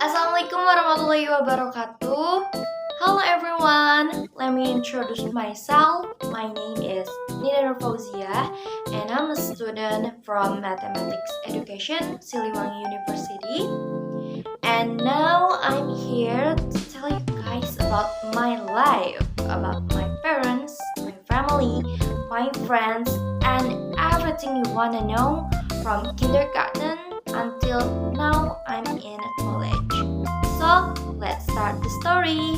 Assalamualaikum warahmatullahi wabarakatuh. Hello everyone, let me introduce myself. My name is Nina Fauzia and I'm a student from Mathematics Education, Siliwangi University. And now I'm here to tell you guys about my life, about my parents, my family, my friends, and everything you wanna know from kindergarten until now I'm in college. So, let's start the story.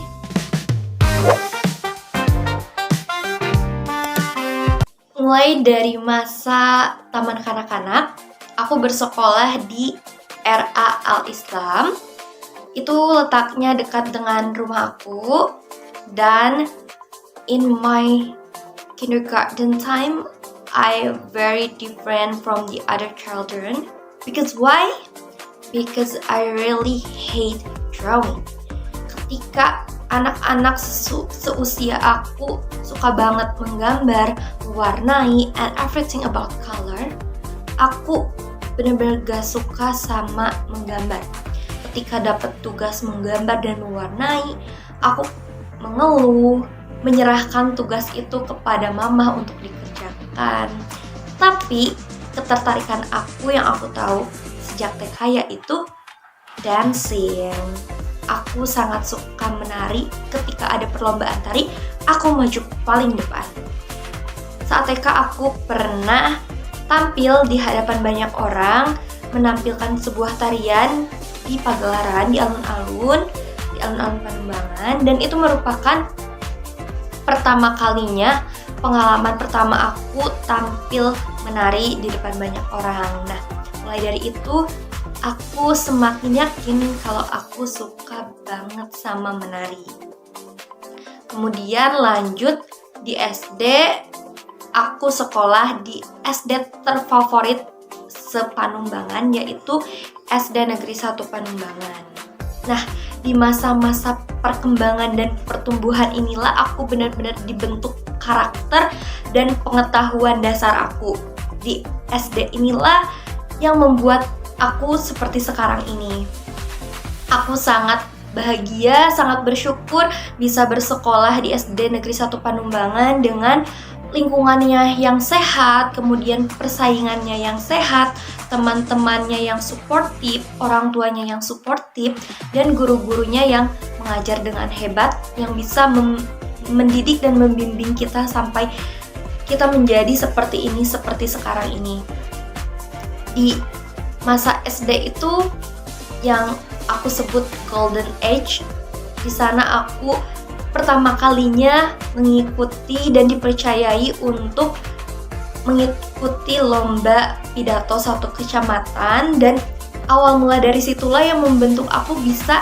Mulai dari masa taman kanak-kanak, aku bersekolah di RA Al-Islam. Itu letaknya dekat dengan rumah aku. Dan in my kindergarten time, I very different from the other children. Because why? Because I really hate drawing. Ketika anak-anak seusia aku suka banget menggambar, mewarnai, and everything about color, aku benar-benar gak suka sama menggambar. Ketika dapat tugas menggambar dan mewarnai, aku mengeluh, menyerahkan tugas itu kepada mama untuk dikerjakan. Tapi ketertarikan aku yang aku tahu sejak TK yaitu dancing. Aku sangat suka menari. Ketika ada perlombaan tari, aku maju paling depan. Saat TK aku pernah tampil di hadapan banyak orang, menampilkan sebuah tarian di pagelaran, di alun-alun Panumbangan, dan itu merupakan pertama kalinya pengalaman pertama aku tampil menari di depan banyak orang. Nah, mulai dari itu aku semakin yakin kalau aku suka banget sama menari. Kemudian lanjut di SD, aku sekolah di SD terfavorit se-Panumbangan, yaitu SD Negeri 1 Panumbangan. Nah, di masa-masa perkembangan dan pertumbuhan inilah aku benar-benar dibentuk karakter dan pengetahuan dasar aku. Di SD inilah yang membuat aku seperti sekarang ini. Aku sangat bahagia, sangat bersyukur bisa bersekolah di SD Negeri 1 Panumbangan dengan lingkungannya yang sehat, kemudian persaingannya yang sehat, teman-temannya yang suportif, orang tuanya yang suportif, dan guru-gurunya yang mengajar dengan hebat, yang bisa mendidik dan membimbing kita sampai kita menjadi seperti ini, seperti sekarang ini. Di masa SD itu yang aku sebut golden age, di sana aku pertama kalinya mengikuti dan dipercayai untuk mengikuti lomba pidato satu kecamatan, dan awal mula dari situlah yang membentuk aku bisa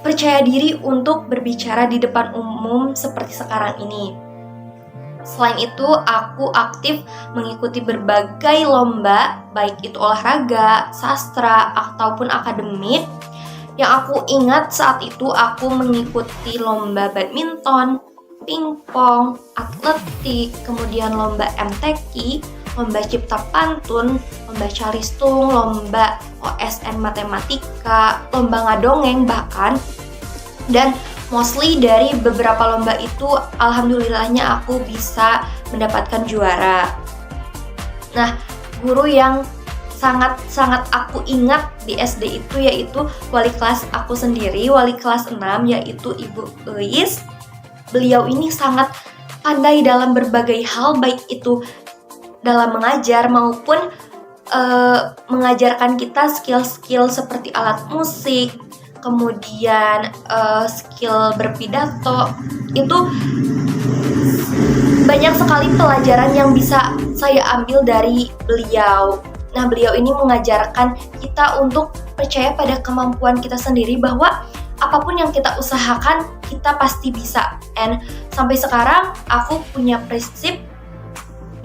percaya diri untuk berbicara di depan umum seperti sekarang ini. Selain itu, aku aktif mengikuti berbagai lomba, baik itu olahraga, sastra, ataupun akademik. Yang aku ingat saat itu aku mengikuti lomba badminton, pingpong, atletik, kemudian lomba MTQ, lomba cipta pantun, lomba calistung, lomba OSN matematika, lomba ngadongeng bahkan. Dan mostly dari beberapa lomba itu alhamdulillahnya aku bisa mendapatkan juara. Nah, guru yang sangat aku ingat di SD itu yaitu wali kelas aku sendiri, wali kelas 6, yaitu Ibu Eis. Beliau ini sangat pandai dalam berbagai hal, baik itu dalam mengajar maupun mengajarkan kita skill-skill seperti alat musik, kemudian skill berpidato. Itu banyak sekali pelajaran yang bisa saya ambil dari beliau. Nah, beliau ini mengajarkan kita untuk percaya pada kemampuan kita sendiri, bahwa apapun yang kita usahakan, kita pasti bisa. And sampai sekarang aku punya prinsip,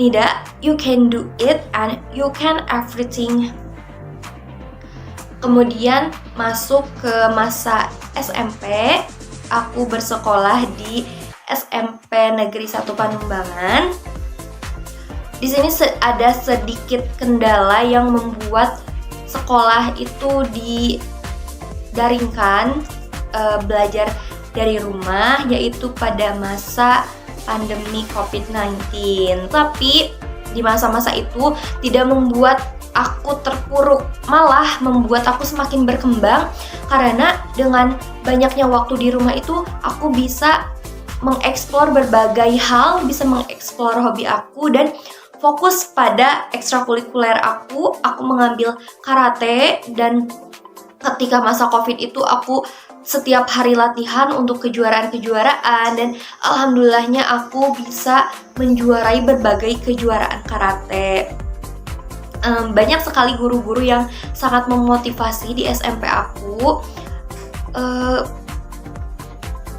Nida, you can do it and you can everything. Kemudian masuk ke masa SMP, aku bersekolah di SMP Negeri 1 Panumbangan. Di sini ada sedikit kendala yang membuat sekolah itu daringkan, belajar dari rumah, yaitu pada masa pandemi COVID-19. Tapi di masa-masa itu tidak membuat aku terpuruk, malah membuat aku semakin berkembang, karena dengan banyaknya waktu di rumah itu aku bisa mengeksplor berbagai hal, bisa mengeksplor hobi aku dan fokus pada ekstrakurikuler aku mengambil karate, dan ketika masa COVID itu aku setiap hari latihan untuk kejuaraan-kejuaraan, dan alhamdulillahnya aku bisa menjuarai berbagai kejuaraan karate. Banyak sekali guru-guru yang sangat memotivasi di SMP aku.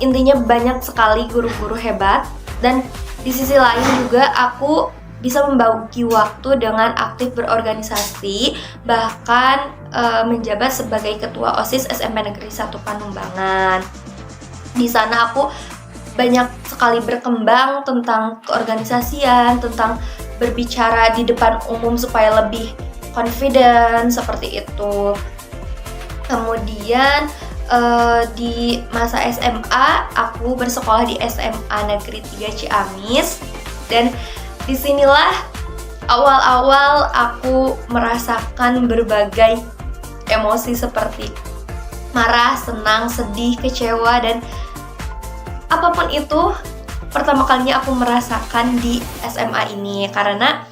Intinya banyak sekali guru-guru hebat, dan di sisi lain juga aku bisa membagi waktu dengan aktif berorganisasi, bahkan menjabat sebagai ketua OSIS SMP Negeri 1 Panumbangan. Di sana aku banyak sekali berkembang tentang keorganisasian, tentang berbicara di depan umum supaya lebih confident, seperti itu. Kemudian di masa SMA aku bersekolah di SMA Negeri 3 Ciamis, dan disinilah awal-awal aku merasakan berbagai emosi seperti marah, senang, sedih, kecewa, dan apapun itu pertama kalinya aku merasakan di SMA ini, karena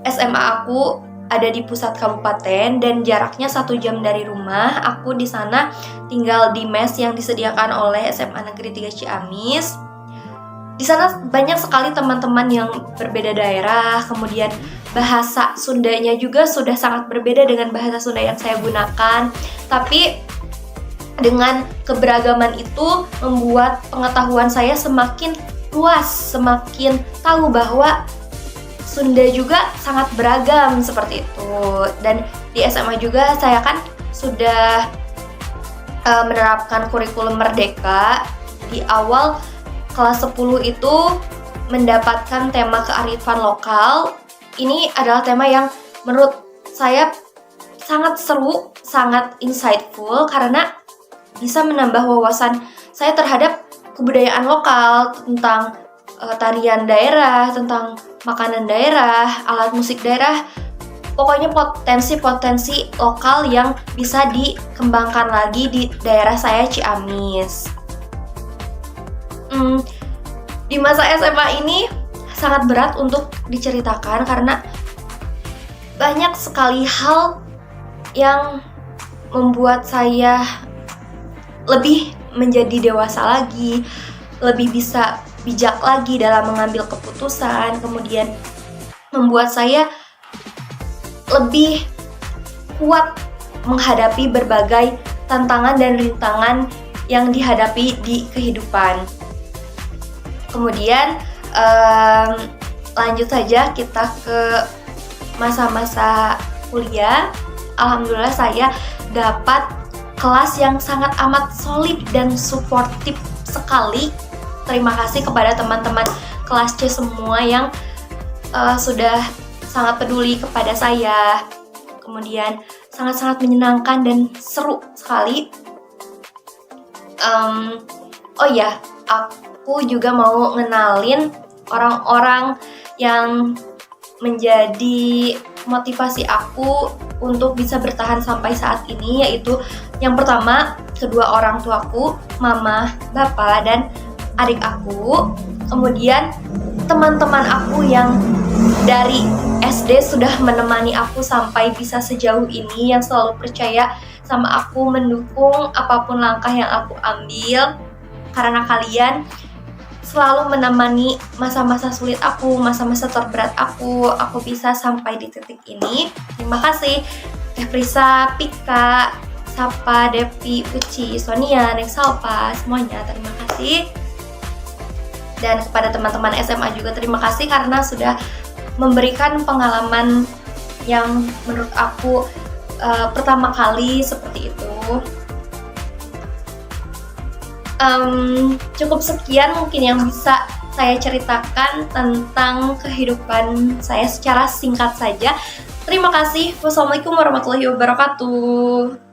SMA aku ada di pusat kabupaten dan jaraknya 1 jam dari rumah. Aku di sana tinggal di mes yang disediakan oleh SMA Negeri 3 Ciamis. Di sana banyak sekali teman-teman yang berbeda daerah, kemudian bahasa Sundanya juga sudah sangat berbeda dengan bahasa Sunda yang saya gunakan. Tapi dengan keberagaman itu membuat pengetahuan saya semakin luas, semakin tahu bahwa Sunda juga sangat beragam seperti itu. Dan di SMA juga saya kan sudah menerapkan kurikulum merdeka. Di awal kelas 10 itu mendapatkan tema kearifan lokal. Ini adalah tema yang menurut saya sangat seru, sangat insightful, karena bisa menambah wawasan saya terhadap kebudayaan lokal, tentang tarian daerah, tentang makanan daerah, alat musik daerah, pokoknya potensi-potensi lokal yang bisa dikembangkan lagi di daerah saya, Ciamis. Di masa SMA ini sangat berat untuk diceritakan karena banyak sekali hal yang membuat saya lebih menjadi dewasa lagi, lebih bisa bijak lagi dalam mengambil keputusan, kemudian membuat saya lebih kuat menghadapi berbagai tantangan dan rintangan yang dihadapi di kehidupan. Kemudian lanjut saja kita ke masa-masa kuliah. Alhamdulillah saya dapat kelas yang sangat amat solid dan suportif sekali. Terima kasih kepada teman-teman kelas C semua yang sudah sangat peduli kepada saya. Kemudian sangat-sangat menyenangkan dan seru sekali. Oh ya, aku juga mau ngenalin orang-orang yang menjadi motivasi aku untuk bisa bertahan sampai saat ini, yaitu yang pertama, kedua orang tuaku, mama, bapak, dan adik aku. Kemudian teman-teman aku yang dari SD sudah menemani aku sampai bisa sejauh ini, yang selalu percaya sama aku, mendukung apapun langkah yang aku ambil. Karena kalian selalu menemani masa-masa sulit aku, masa-masa terberat aku bisa sampai di titik ini. Terima kasih Teh Prisa, Pika, Sapa, Devi, Uci, Sonia, Nexalpa, semuanya terima kasih. Dan kepada teman-teman SMA juga terima kasih karena sudah memberikan pengalaman yang menurut aku pertama kali seperti itu. Cukup sekian mungkin yang bisa saya ceritakan tentang kehidupan saya secara singkat saja. Terima kasih. Wassalamualaikum warahmatullahi wabarakatuh.